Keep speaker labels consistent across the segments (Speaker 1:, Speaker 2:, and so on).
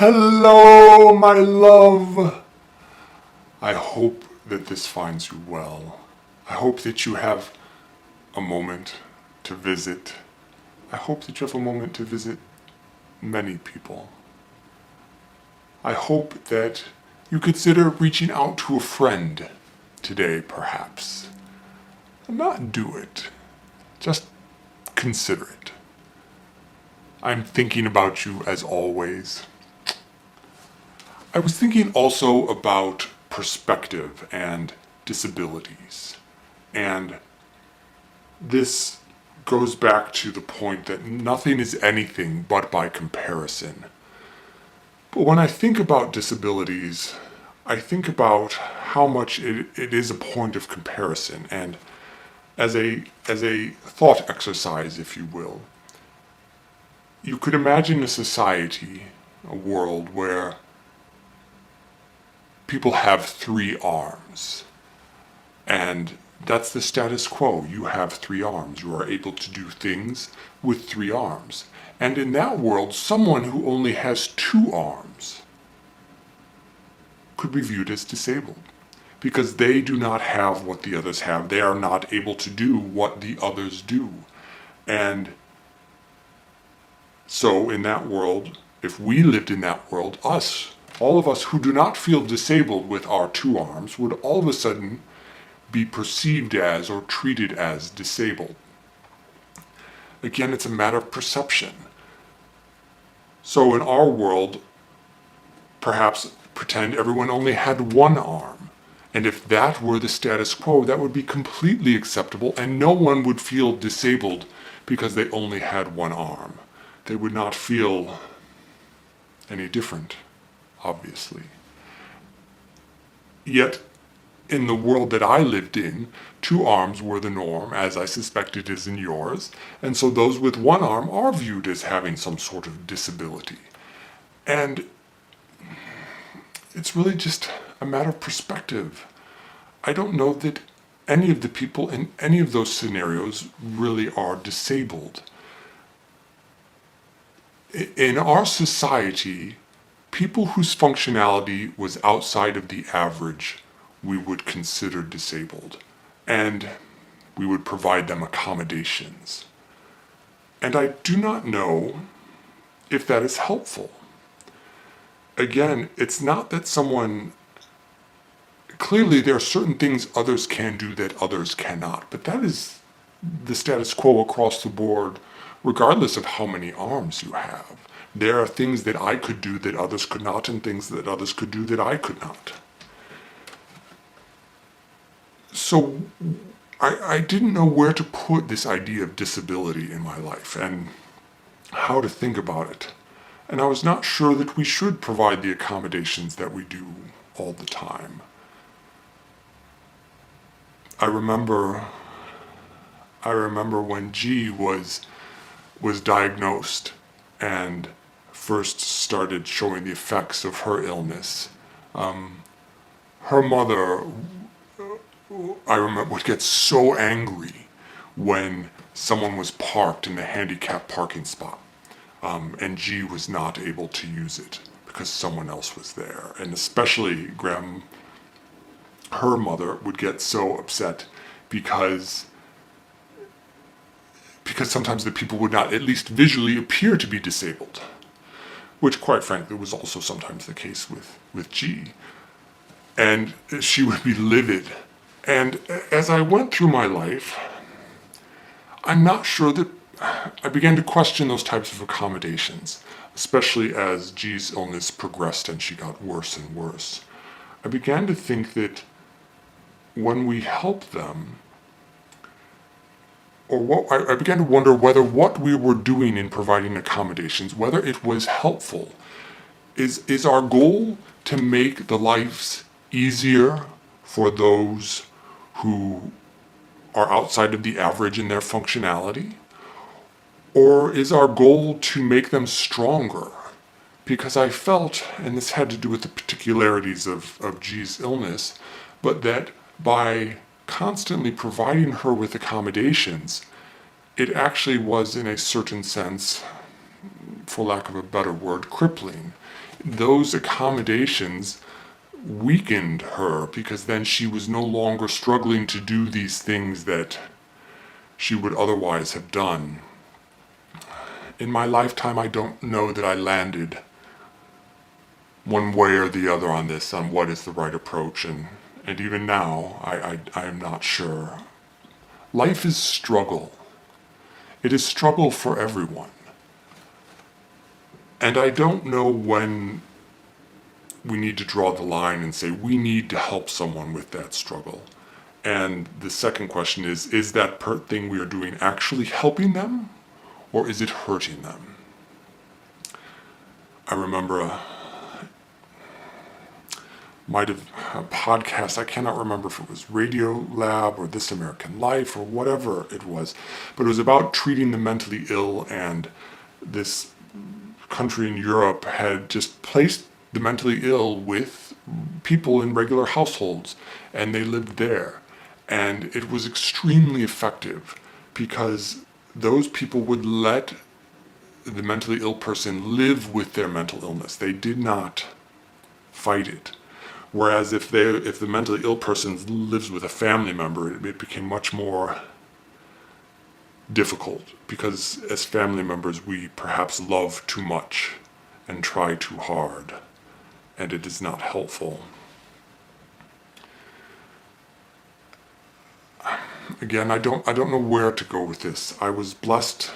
Speaker 1: Hello, my love. I hope that this finds you well. I hope that you have a moment to visit. I hope that you have a moment to visit many people. I hope that you consider reaching out to a friend today, perhaps. Not do it. Just consider it. I'm thinking about you as always. I was thinking also about perspective and disabilities. And this goes back to the point that nothing is anything but by comparison. But when I think about disabilities, I think about how much it is a point of comparison. And as a thought exercise, if you will, you could imagine a society, a world where people have 3 arms. And that's the status quo. You have 3 arms. You are able to do things with 3 arms. And in that world, someone who only has 2 arms could be viewed as disabled because they do not have what the others have. They are not able to do what the others do. And so in that world, if we lived in that world, all of us who do not feel disabled with our 2 arms would all of a sudden be perceived as or treated as disabled. Again, it's a matter of perception. So in our world, perhaps pretend everyone only had 1 arm. And if that were the status quo, that would be completely acceptable and no one would feel disabled because they only had 1 arm. They would not feel any different, obviously. Yet, in the world that I lived in, 2 arms were the norm, as I suspect it is in yours, and so those with 1 arm are viewed as having some sort of disability. And it's really just a matter of perspective. I don't know that any of the people in any of those scenarios really are disabled. In our society, people whose functionality was outside of the average we would consider disabled, and we would provide them accommodations. And I do not know if that is helpful. Again, it's not that clearly there are certain things others can do that others cannot, but that is the status quo across the board, regardless of how many arms you have. There are things that I could do that others could not, and things that others could do that I could not. So I didn't know where to put this idea of disability in my life and how to think about it. And I was not sure that we should provide the accommodations that we do all the time. I remember when G was diagnosed and first started showing the effects of her illness. Her mother, I remember, would get so angry when someone was parked in the handicapped parking spot, and G was not able to use it because someone else was there. And especially her mother would get so upset because sometimes the people would not at least visually appear to be disabled, which quite frankly was also sometimes the case with G. And she would be livid. And as I went through my life, I'm not sure that I began to question those types of accommodations, especially as G's illness progressed and she got worse and worse. I began to think that when we help them, I began to wonder whether what we were doing in providing accommodations, whether it was helpful. Is our goal to make the lives easier for those who are outside of the average in their functionality? Or is our goal to make them stronger? Because I felt, and this had to do with the particularities of G's illness, but that by constantly providing her with accommodations, it actually was, in a certain sense, for lack of a better word, crippling. those accommodations weakened her, because then she was no longer struggling to do these things that she would otherwise have done. In my lifetime, I don't know that I landed one way or the other on this, on what is the right approach, and even now, I am not sure. Life is struggle. It is struggle for everyone. And I don't know when we need to draw the line and say we need to help someone with that struggle. And the second question is that thing we are doing actually helping them, or is it hurting them? I remember might have a podcast, I cannot remember if it was Radio Lab or This American Life or whatever it was, but it was about treating the mentally ill, and this country in Europe had just placed the mentally ill with people in regular households, and they lived there. And it was extremely effective, because those people would let the mentally ill person live with their mental illness. They did not fight it. Whereas if the mentally ill person lives with a family member, it became much more difficult, because as family members we perhaps love too much and try too hard, and it is not helpful. Again, I don't know where to go with this. I was blessed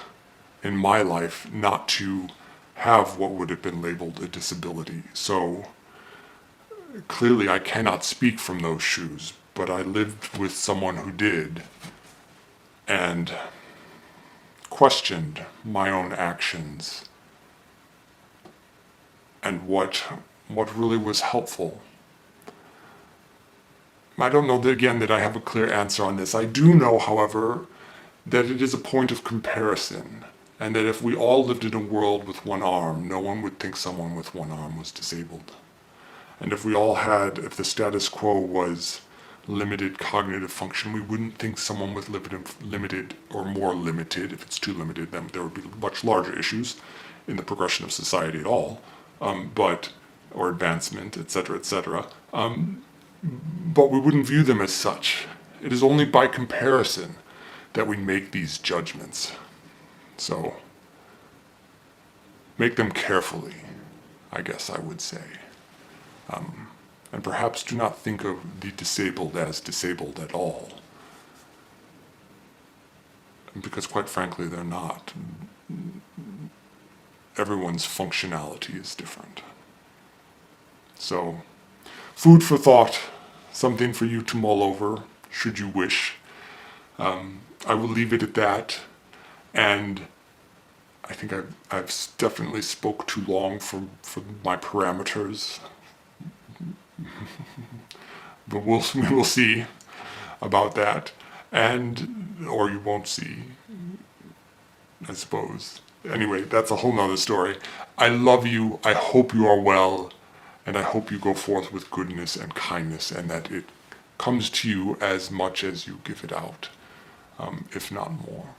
Speaker 1: in my life not to have what would have been labeled a disability, so clearly I cannot speak from those shoes, but I lived with someone who did, and questioned my own actions and what really was helpful. I don't know that I have a clear answer on this. I do know, however, that it is a point of comparison, and that if we all lived in a world with one arm, no one would think someone with one arm was disabled. And if the status quo was limited cognitive function, we wouldn't think someone with limited or more limited, if it's too limited, then there would be much larger issues in the progression of society at all, or advancement, etc., etc. But we wouldn't view them as such. It is only by comparison that we make these judgments. So, make them carefully, I guess I would say. And perhaps do not think of the disabled as disabled at all. Because quite frankly, they're not. Everyone's functionality is different. So, food for thought, something for you to mull over, should you wish. I will leave it at that, and I think I've definitely spoke too long for my parameters. But we will see about that, or you won't see, I suppose. Anyway, that's a whole nother story. I love you, I hope you are well, and I hope you go forth with goodness and kindness, and that it comes to you as much as you give it out, if not more.